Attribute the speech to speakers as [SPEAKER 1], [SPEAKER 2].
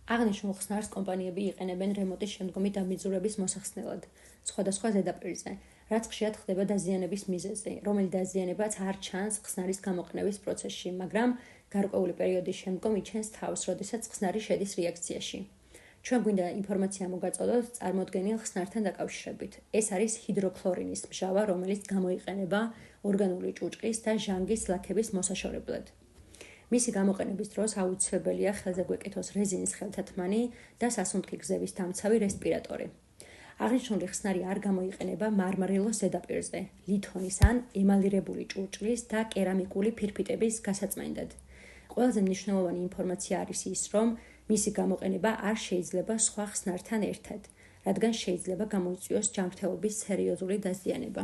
[SPEAKER 1] აღნიშნულ ხსნარს კომპანიები იყენებენ რემონტის შემდგომი დამიძურების მოსახსნელად, სხვადასხვა ზედაპირზე, რაც ხშირად ხდება დაზიანების მიზეზი, რომელი დაზიანებაც არ ჩანს ხსნარის გამოყენების პროცესში, მაგრამ გარკვეული პერიოდის შემდგომ იჩენს თავს, როდესაც ხსნარი შედის რეაქციაში. ჩვენ გვინდა ინფორმაცია მოგაწოდოთ წარმოდგენილ ხსნართან დაკავშირებით. ეს არის ჰიდროქლორინის მჟავა, რომელიც გამოიყენება ორგანული ჭუჭყის და ჟანგის ლაქების მოსაშორებლად. მისი გამოყენების დროს აუცილებელია ხელზე გვეკეთოს რეზინის ხელთათმანი და სასუნთქი გზების დამცავი რესპირატორი. აღნიშნული ხსნარი არ გამოიყენება მარმარილოს ზედაპირზე, ლითონის ან ემალირებული ჭურჭლის და კერამიკული ფირფიტების გასაწმენდად. ყველაზე მნიშვნელოვანი ინფორმაცია არის ის, რომ მისი გამოყენება არ შეიძლება სხვა ხსნართან ერთად, რადგან შეიძლება გამოიწვიოს ჯანმრთელობის სერიოზული დაზიანება.